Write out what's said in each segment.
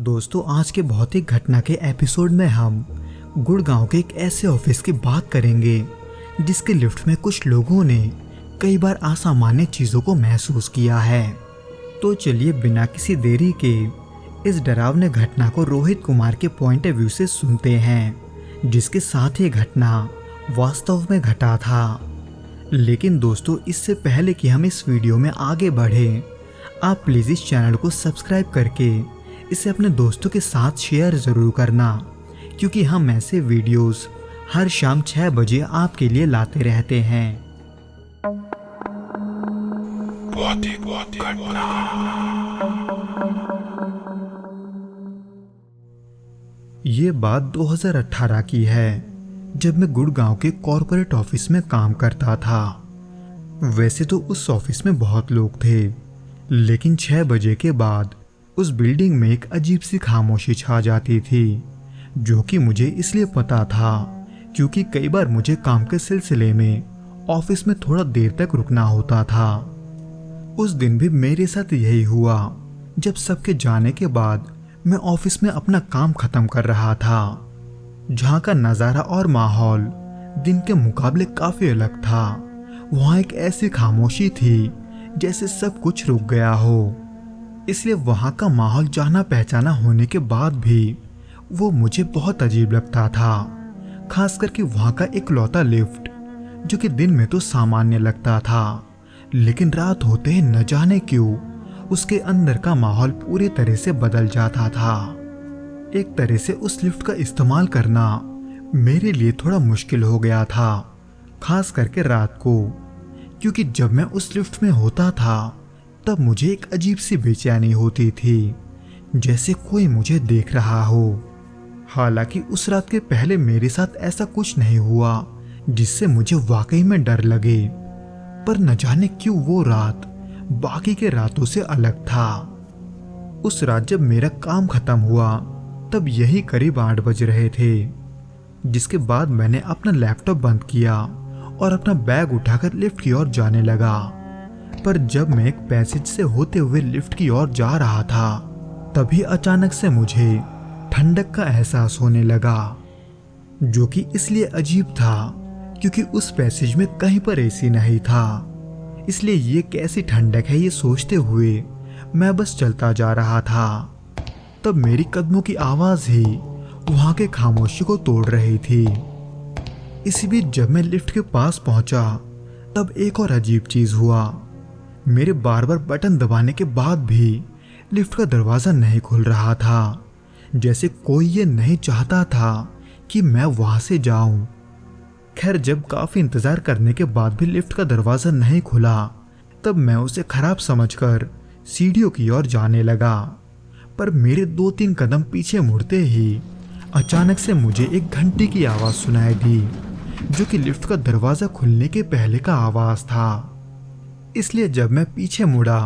दोस्तों, आज के भौतिक घटना के एपिसोड में हम गुड़गांव के एक ऐसे ऑफिस की बात करेंगे जिसके लिफ्ट में कुछ लोगों ने कई बार असामान्य चीज़ों को महसूस किया है। तो चलिए बिना किसी देरी के इस डरावने घटना को रोहित कुमार के पॉइंट ऑफ व्यू से सुनते हैं, जिसके साथ ये घटना वास्तव में घटा था। लेकिन दोस्तों, इससे पहले कि हम इस वीडियो में आगे बढ़ें, आप प्लीज़ इस चैनल को सब्सक्राइब करके इसे अपने दोस्तों के साथ शेयर ज़रूर करना, क्योंकि हम ऐसे वीडियोस हर शाम 6 बजे आपके लिए लाते रहते हैं। ये बात 2018 की है, जब मैं गुड़गांव के कॉर्पोरेट ऑफिस में काम करता था। वैसे तो उस ऑफिस में बहुत लोग थे, लेकिन 6 बजे के बाद उस बिल्डिंग में एक अजीब सी खामोशी छा जाती थी, जो कि मुझे इसलिए पता था क्योंकि कई बार मुझे काम के सिलसिले में ऑफिस में थोड़ा देर तक रुकना होता था। उस दिन भी मेरे साथ यही हुआ। जब सबके जाने के बाद मैं ऑफिस में अपना काम खत्म कर रहा था, जहाँ का नज़ारा और माहौल दिन के मुकाबले काफ़ी अलग था। वहाँ एक ऐसी खामोशी थी जैसे सब कुछ रुक गया हो। इसलिए वहाँ का माहौल जाना पहचाना होने के बाद भी वो मुझे बहुत अजीब लगता था। खास करके वहाँ का इकलौता लिफ्ट, जो कि दिन में तो सामान्य लगता था, लेकिन रात होते ही न जाने क्यों उसके अंदर का माहौल पूरी तरह से बदल जाता था। एक तरह से उस लिफ्ट का इस्तेमाल करना मेरे लिए थोड़ा मुश्किल हो गया था, खास करके रात को, क्योंकि जब मैं उस लिफ्ट में होता था तब मुझे एक अजीब सी बेचैनी होती थी, जैसे कोई मुझे देख रहा हो। हालांकि उस रात के पहले मेरे साथ ऐसा कुछ नहीं हुआ जिससे मुझे वाकई में डर लगे, पर न जाने क्यों वो रात बाकी के रातों से अलग था। उस रात जब मेरा काम खत्म हुआ तब यही करीब 8 बज रहे थे, जिसके बाद मैंने अपना लैपटॉप बंद किया और अपना बैग उठाकर लिफ्ट की ओर जाने लगा। पर जब मैं एक पैसेज से होते हुए लिफ्ट की ओर जा रहा था, तभी अचानक से मुझे ठंडक का एहसास होने लगा, जो कि इसलिए अजीब था क्योंकि उस पैसेज में कहीं पर एसी नहीं था। इसलिए ये कैसी ठंडक है, ये सोचते हुए मैं बस चलता जा रहा था। तब मेरी कदमों की आवाज़ ही वहाँ के खामोशी को तोड़ रही थी। इसी बीच जब मैं लिफ्ट के पास पहुंचा, तब एक और अजीब चीज़ हुआ। मेरे बार बार बटन दबाने के बाद भी लिफ्ट का दरवाज़ा नहीं खुल रहा था, जैसे कोई ये नहीं चाहता था कि मैं वहाँ से जाऊं। खैर, जब काफ़ी इंतज़ार करने के बाद भी लिफ्ट का दरवाज़ा नहीं खुला, तब मैं उसे खराब समझकर सीढ़ियों की ओर जाने लगा। पर मेरे 2-3 कदम पीछे मुड़ते ही अचानक से मुझे एक घंटी की आवाज़ सुनाई दी, जो कि लिफ्ट का दरवाज़ा खुलने के पहले का आवाज़ था। इसलिए जब मैं पीछे मुड़ा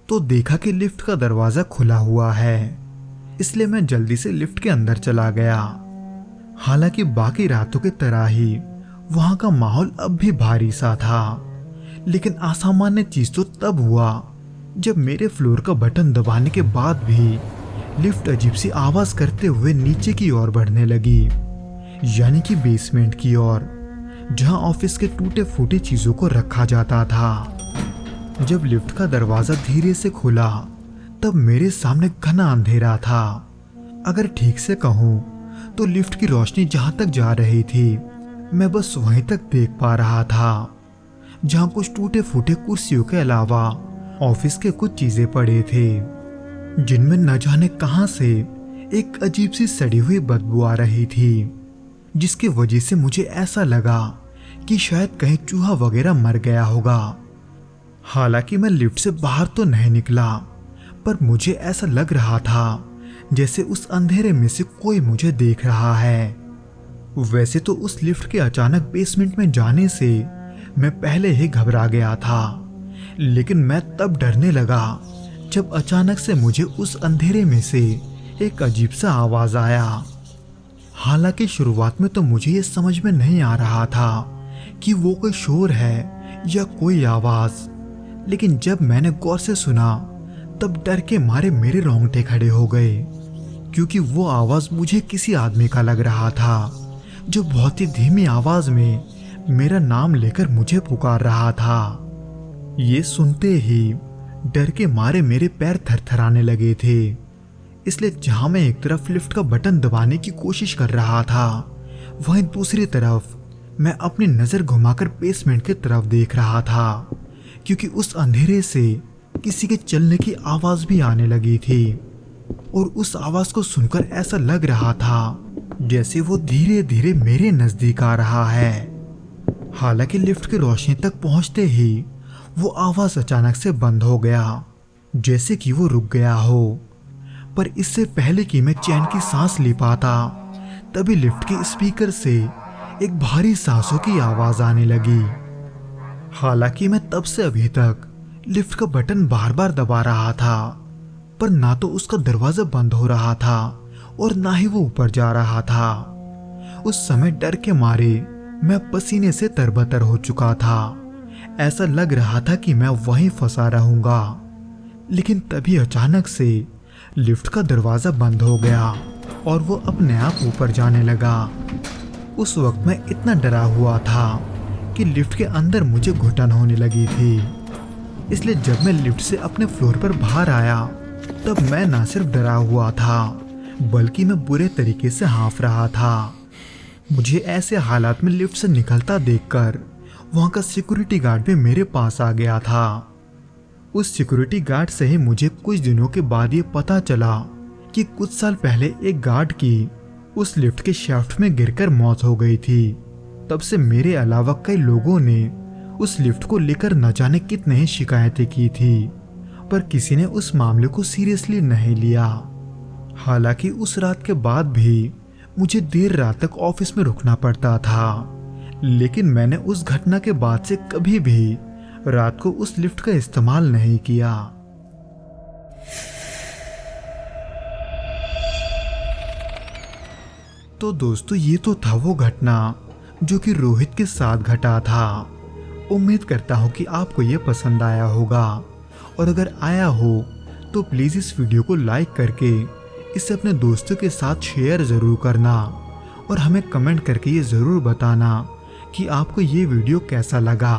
तो देखा कि लिफ्ट का दरवाज़ा खुला हुआ है। इसलिए मैं जल्दी से लिफ्ट के अंदर चला गया। हालांकि बाकी रातों की तरह ही वहाँ का माहौल अब भी भारी सा था, लेकिन असामान्य चीज़ तो तब हुआ जब मेरे फ्लोर का बटन दबाने के बाद भी लिफ्ट अजीब सी आवाज़ करते हुए नीचे की ओर बढ़ने लगी, यानी कि बेसमेंट की ओर, जहाँ ऑफिस के टूटे फूटे चीज़ों को रखा जाता था। जब लिफ्ट का दरवाज़ा धीरे से खुला, तब मेरे सामने घना अंधेरा था। अगर ठीक से कहूँ तो लिफ्ट की रोशनी जहाँ तक जा रही थी, मैं बस वहीं तक देख पा रहा था, जहाँ कुछ टूटे फूटे कुर्सियों के अलावा ऑफिस के कुछ चीज़ें पड़े थे, जिनमें न जाने कहाँ से एक अजीब सी सड़ी हुई बदबू आ रही थी, जिसकी वजह से मुझे ऐसा लगा कि शायद कहीं चूहा वगैरह मर गया होगा। हालांकि मैं लिफ्ट से बाहर तो नहीं निकला, पर मुझे ऐसा लग रहा था जैसे उस अंधेरे में से कोई मुझे देख रहा है। वैसे तो उस लिफ्ट के अचानक बेसमेंट में जाने से मैं पहले ही घबरा गया था, लेकिन मैं तब डरने लगा जब अचानक से मुझे उस अंधेरे में से एक अजीब सा आवाज़ आया। हालांकि शुरुआत में तो मुझे ये समझ में नहीं आ रहा था कि वो कोई शोर है या कोई आवाज़, लेकिन जब मैंने गौर से सुना तब डर के मारे मेरे रोंगटे खड़े हो गए, क्योंकि वो आवाज मुझे किसी आदमी का लग रहा था, जो बहुत ही धीमी आवाज में मेरा नाम लेकर मुझे पुकार रहा था। ये सुनते ही डर के मारे मेरे पैर थरथराने लगे थे, इसलिए जहां मैं एक तरफ लिफ्ट का बटन दबाने की कोशिश कर रहा था, वहीं दूसरी तरफ मैं अपनी नजर घुमाकर बेसमेंट की तरफ देख रहा था, क्योंकि उस अंधेरे से किसी के चलने की आवाज भी आने लगी थी। और उस आवाज को सुनकर ऐसा लग रहा था जैसे वो धीरे धीरे मेरे नजदीक आ रहा है। हालांकि लिफ्ट की रोशनी तक पहुंचते ही वो आवाज अचानक से बंद हो गया, जैसे कि वो रुक गया हो। पर इससे पहले कि मैं चैन की सांस ले पाता, तभी लिफ्ट के स्पीकर से एक भारी सांसों की आवाज आने लगी। हालांकि मैं तब से अभी तक लिफ्ट का बटन बार बार दबा रहा था, पर ना तो उसका दरवाजा बंद हो रहा था और ना ही वो ऊपर जा रहा था। उस समय डर के मारे मैं पसीने से तरबतर हो चुका था। ऐसा लग रहा था कि मैं वहीं फंसा रहूंगा। लेकिन तभी अचानक से लिफ्ट का दरवाजा बंद हो गया और वो अपने आप ऊपर जाने लगा। उस वक्त मैं इतना डरा हुआ था कि लिफ्ट के अंदर मुझे घुटन होने लगी थी। इसलिए जब मैं लिफ्ट से अपने फ्लोर पर बाहर आया, तब मैं ना सिर्फ डरा हुआ था, बल्कि मैं बुरे तरीके से हाँफ रहा था। मुझे ऐसे हालात में लिफ्ट से निकलता देखकर वहां का सिक्योरिटी गार्ड भी मेरे पास आ गया था। उस सिक्योरिटी गार्ड से ही मुझे कुछ दिनों के बाद ये पता चला कि कुछ साल पहले एक गार्ड की उस लिफ्ट के शाफ्ट में गिरकर मौत हो गई थी। तब से मेरे अलावा कई लोगों ने उस लिफ्ट को लेकर न जाने कितने ही शिकायतें की थी, पर किसी ने उस मामले को सीरियसली नहीं लिया। हालांकि उस रात के बाद भी मुझे देर रात तक ऑफिस में रुकना पड़ता था, लेकिन मैंने उस घटना के बाद से कभी भी रात को उस लिफ्ट का इस्तेमाल नहीं किया। तो दोस्तों, ये तो था वो घटना जो कि रोहित के साथ घटा था। उम्मीद करता हूँ कि आपको ये पसंद आया होगा, और अगर आया हो तो प्लीज़ इस वीडियो को लाइक करके इसे अपने दोस्तों के साथ शेयर ज़रूर करना, और हमें कमेंट करके ये ज़रूर बताना कि आपको ये वीडियो कैसा लगा।